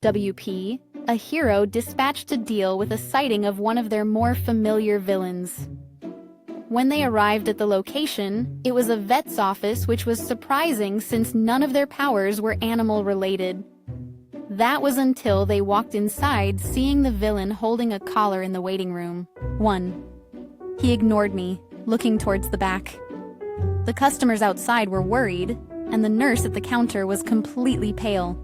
WP, a hero dispatched to deal with a sighting of one of their more familiar villains. When they arrived at the location, it was a vet's office, which was surprising since none of their powers were animal-related. That was until they walked inside, seeing the villain holding a collar in the waiting room. 1. He ignored me, looking towards the back. The customers outside were worried, and the nurse at the counter was completely pale.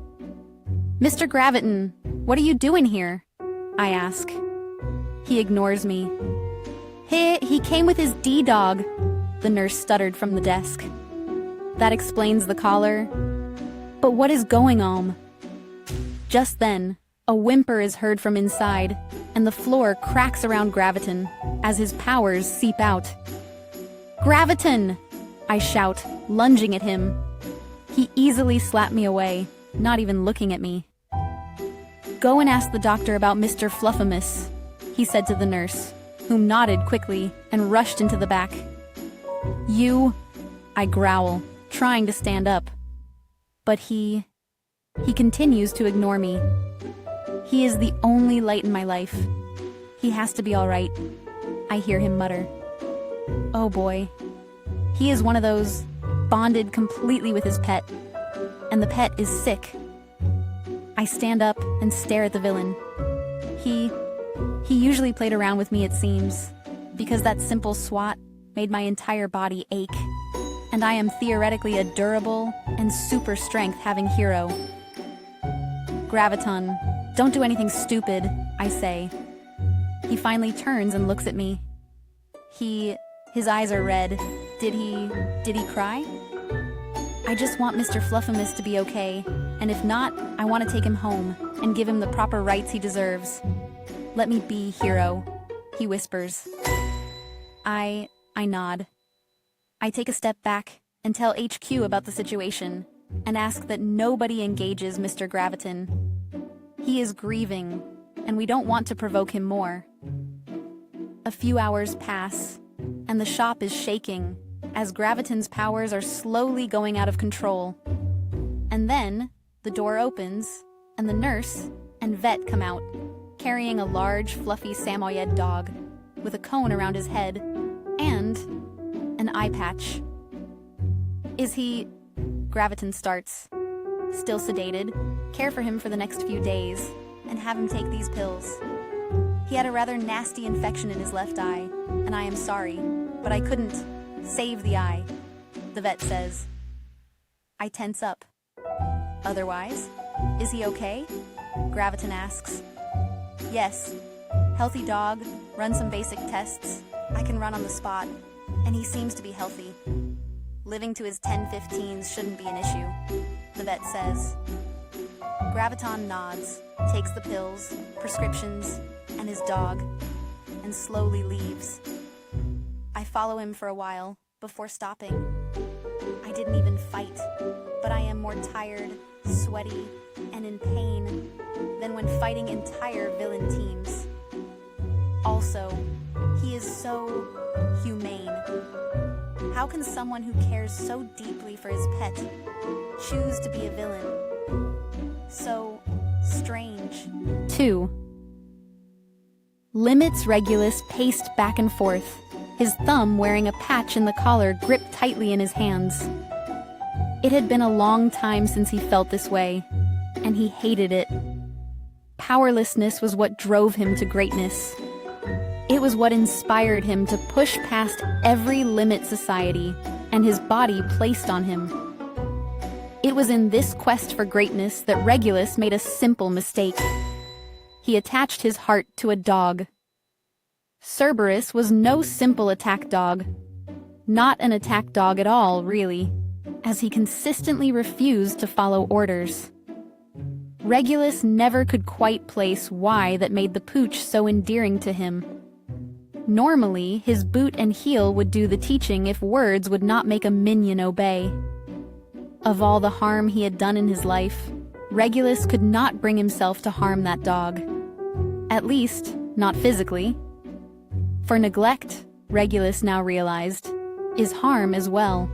"Mr. Graviton, what are you doing here?" I ask. He ignores me. He came with his D-dog," the nurse stuttered from the desk. "That explains the collar. But what is going on?" Just then, a whimper is heard from inside, and the floor cracks around Graviton as his powers seep out. "Graviton!" I shout, lunging at him. He easily slapped me away, not even looking at me. "Go and ask the doctor about Mr. Fluffamus," he said to the nurse, whom nodded quickly and rushed into the back. "You," I growl, trying to stand up. But he continues to ignore me. He is the only light in my life. He has to be all right, I hear him mutter. Oh boy. He is one of those bonded completely with his pet, and the pet is sick. I stand up and stare at the villain. He usually played around with me, it seems, because that simple swat made my entire body ache, and I am theoretically a durable and super strength-having hero. "Graviton, don't do anything stupid," I say. He finally turns and looks at me. His eyes are red. Did he cry? "I just want Mr. Fluffamus to be okay, and if not, I want to take him home and give him the proper rights he deserves. Let me be, hero," he whispers. I nod. I take a step back and tell HQ about the situation and ask that nobody engages Mr. Graviton. He is grieving, and we don't want to provoke him more. A few hours pass, and the shop is shaking as Graviton's powers are slowly going out of control. And then, the door opens, and the nurse and vet come out, carrying a large, fluffy Samoyed dog with a cone around his head and an eye patch. "Is he..." Graviton starts. "Still sedated. Care for him for the next few days, and have him take these pills. He had a rather nasty infection in his left eye, and I am sorry, but I couldn't save the eye," the vet says. I tense up. "Otherwise, is he okay?" Graviton asks. "Yes. Healthy dog, run some basic tests. I can run on the spot, and he seems to be healthy. Living to his 10-15s shouldn't be an issue," the vet says. Graviton nods, takes the pills, prescriptions, and his dog, and slowly leaves. I follow him for a while, before stopping. I didn't even fight, but I am more tired, sweaty, and in pain than when fighting entire villain teams. Also, he is so humane. How can someone who cares so deeply for his pet choose to be a villain? So strange. 2. Limits Regulus paced back and forth, his thumb wearing a patch in the collar gripped tightly in his hands. It had been a long time since he felt this way, and he hated it. Powerlessness was what drove him to greatness. It was what inspired him to push past every limit society and his body placed on him. It was in this quest for greatness that Regulus made a simple mistake. He attached his heart to a dog. Cerberus was no simple attack dog. Not an attack dog at all, really, as he consistently refused to follow orders. Regulus never could quite place why that made the pooch so endearing to him. Normally, his boot and heel would do the teaching if words would not make a minion obey. Of all the harm he had done in his life, Regulus could not bring himself to harm that dog. At least, not physically. For neglect, Regulus now realized, is harm as well.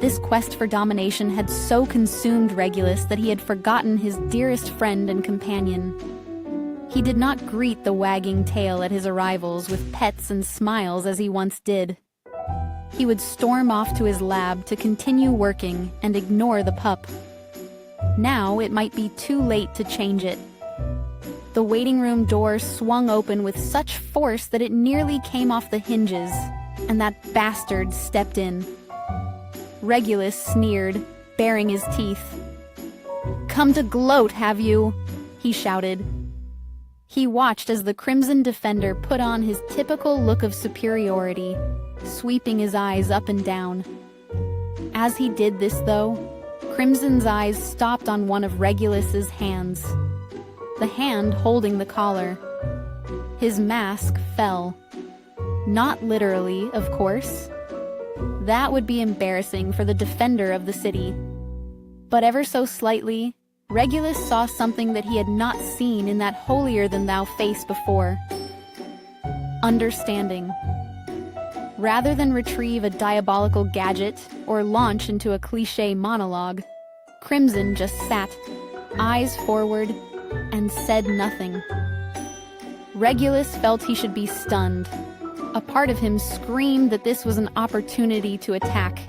This quest for domination had so consumed Regulus that he had forgotten his dearest friend and companion. He did not greet the wagging tail at his arrivals with pets and smiles as he once did. He would storm off to his lab to continue working and ignore the pup. Now it might be too late to change it. The waiting room door swung open with such force that it nearly came off the hinges, and that bastard stepped in. Regulus sneered, baring his teeth. "Come to gloat, have you?" he shouted. He watched as the Crimson Defender put on his typical look of superiority, sweeping his eyes up and down. As he did this, though, Crimson's eyes stopped on one of Regulus's hands, the hand holding the collar. His mask fell. Not literally, of course. That would be embarrassing for the defender of the city. But ever so slightly, Regulus saw something that he had not seen in that holier-than-thou face before. Understanding. Rather than retrieve a diabolical gadget or launch into a cliché monologue, Crimson just sat, eyes forward, and said nothing. Regulus felt he should be stunned. A part of him screamed that this was an opportunity to attack,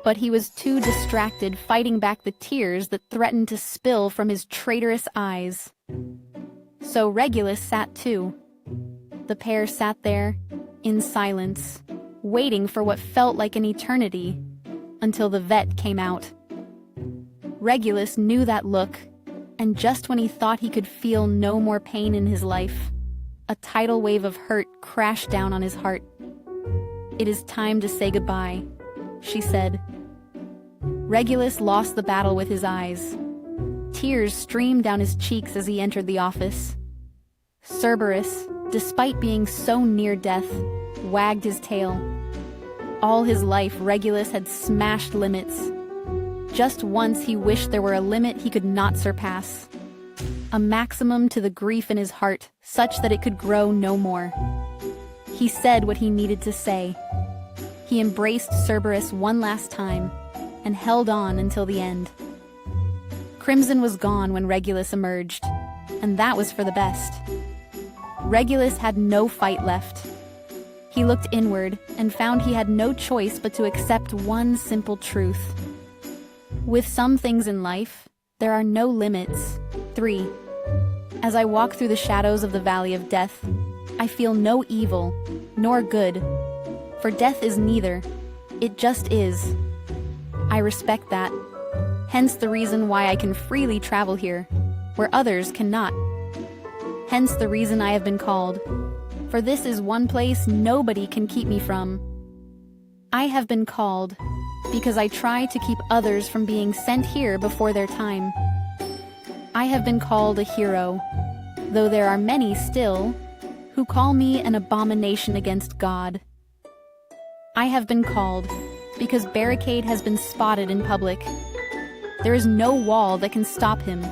but he was too distracted fighting back the tears that threatened to spill from his traitorous eyes. So Regulus sat too. The pair sat there, in silence, waiting for what felt like an eternity, until the vet came out. Regulus knew that look, and just when he thought he could feel no more pain in his life, a tidal wave of hurt crashed down on his heart. "It is time to say goodbye," she said. Regulus lost the battle with his eyes. Tears streamed down his cheeks as he entered the office. Cerberus, despite being so near death, wagged his tail. All his life, Regulus had smashed limits. Just once he wished there were a limit he could not surpass. A maximum to the grief in his heart, such that it could grow no more. He said what he needed to say. He embraced Cerberus one last time, and held on until the end. Crimson was gone when Regulus emerged, and that was for the best. Regulus had no fight left. He looked inward and found he had no choice but to accept one simple truth. With some things in life, there are no limits. 3. As I walk through the shadows of the valley of death, I feel no evil, nor good. For death is neither. It just is. I respect that. Hence the reason why I can freely travel here, where others cannot. Hence the reason I have been called. For this is one place nobody can keep me from. I have been called because I try to keep others from being sent here before their time. I have been called a hero, though there are many still who call me an abomination against God. I have been called because Barricade has been spotted in public. There is no wall that can stop him,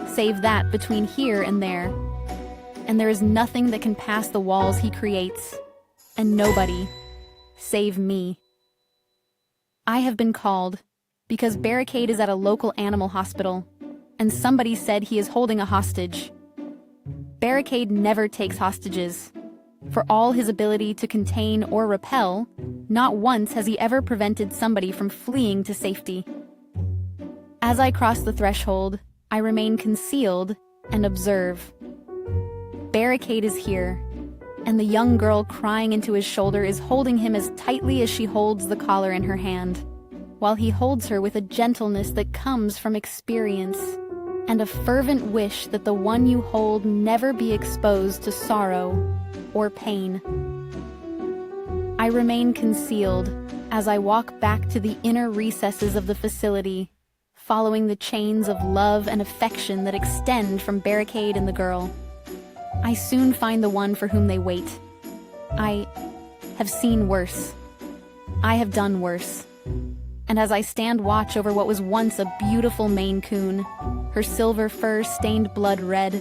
save that between here and there. And there is nothing that can pass the walls he creates, and nobody, save me. I have been called because Barricade is at a local animal hospital, and somebody said he is holding a hostage. Barricade never takes hostages. For all his ability to contain or repel, not once has he ever prevented somebody from fleeing to safety. As I cross the threshold, I remain concealed and observe. Barricade is here, and the young girl crying into his shoulder is holding him as tightly as she holds the collar in her hand, while he holds her with a gentleness that comes from experience, and a fervent wish that the one you hold never be exposed to sorrow or pain. I remain concealed as I walk back to the inner recesses of the facility, following the chains of love and affection that extend from Barricade and the girl. I soon find the one for whom they wait. I have seen worse. I have done worse. And as I stand watch over what was once a beautiful Maine Coon, her silver fur stained blood red,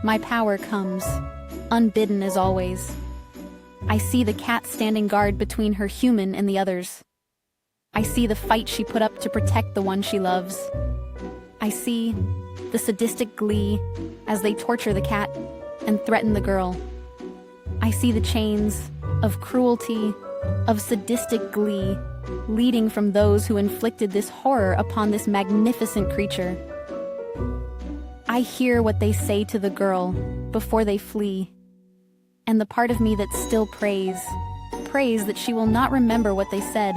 my power comes, unbidden as always. I see the cat standing guard between her human and the others. I see the fight she put up to protect the one she loves. I see the sadistic glee as they torture the cat and threaten the girl. I see the chains of cruelty, of sadistic glee, leading from those who inflicted this horror upon this magnificent creature. I hear what they say to the girl before they flee, and the part of me that still prays that she will not remember what they said.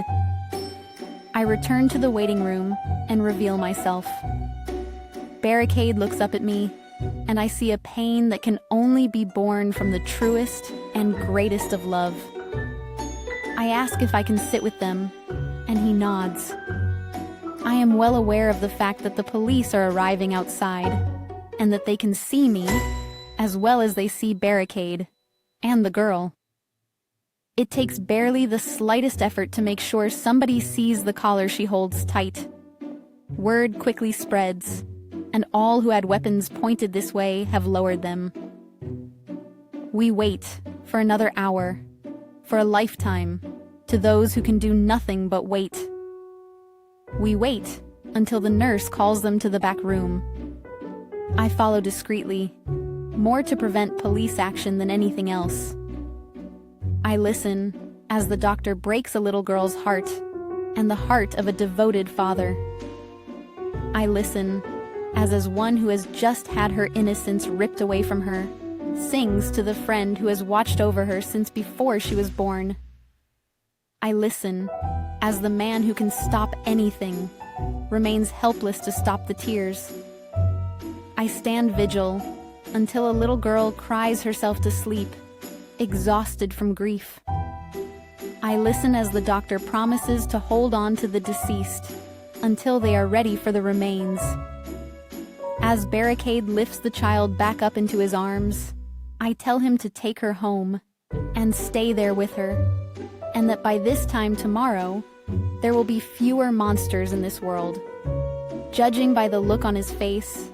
I return to the waiting room and reveal myself. Barricade looks up at me, and I see a pain that can only be born from the truest and greatest of love. I ask if I can sit with them, and he nods. I am well aware of the fact that the police are arriving outside, and that they can see me, as well as they see Barricade, and the girl. It takes barely the slightest effort to make sure somebody sees the collar she holds tight. Word quickly spreads, and all who had weapons pointed this way have lowered them. We wait for another hour, for a lifetime, to those who can do nothing but wait. We wait until the nurse calls them to the back room. I follow discreetly, more to prevent police action than anything else. I listen as the doctor breaks a little girl's heart, and the heart of a devoted father. I listen as one who has just had her innocence ripped away from her, sings to the friend who has watched over her since before she was born. I listen as the man who can stop anything remains helpless to stop the tears. I stand vigil until a little girl cries herself to sleep, exhausted from grief. I listen as the doctor promises to hold on to the deceased until they are ready for the remains. As Barricade lifts the child back up into his arms, I tell him to take her home and stay there with her, and that by this time tomorrow, there will be fewer monsters in this world. Judging by the look on his face,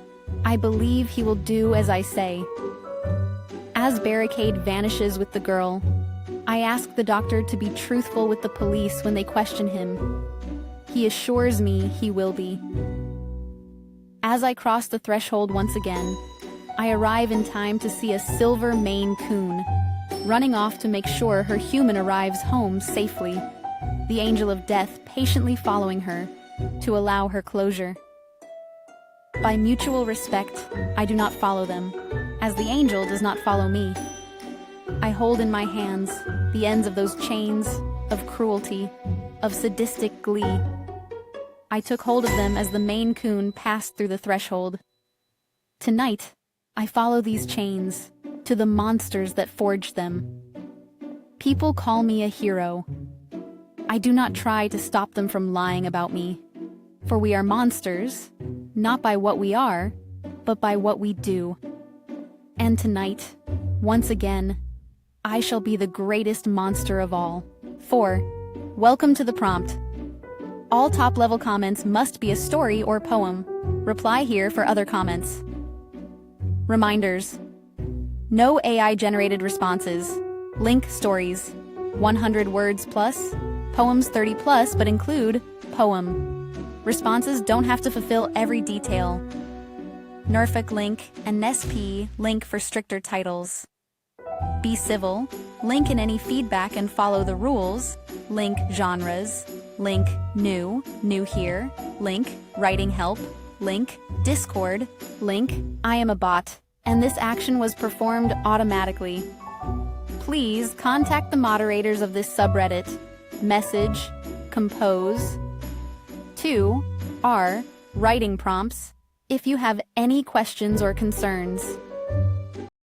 I believe he will do as I say. As Barricade vanishes with the girl, I ask the doctor to be truthful with the police when they question him. He assures me he will be. As I cross the threshold once again, I arrive in time to see a silver Maine Coon, running off to make sure her human arrives home safely, the angel of death patiently following her to allow her closure. By mutual respect, I do not follow them, as the angel does not follow me. I hold in my hands the ends of those chains of cruelty, of sadistic glee. I took hold of them as the Maine Coon passed through the threshold. Tonight, I follow these chains to the monsters that forged them. People call me a hero. I do not try to stop them from lying about me, for we are monsters, not by what we are, but by what we do. And tonight, once again, I shall be the greatest monster of all. 4. Welcome to the prompt. All top-level comments must be a story or poem. Reply here for other comments. Reminders. No AI-generated responses. Link stories. 100 words plus. Poems 30 plus, but include poem. Responses don't have to fulfill every detail. Norfolk link and NSP link for stricter titles. Be civil. Link in any feedback and follow the rules. Link genres. Link new here. Link writing help. Link Discord. Link I am a bot. And this action was performed automatically. Please contact the moderators of this subreddit. Message, compose. 2. R. Writing prompts. If you have any questions or concerns.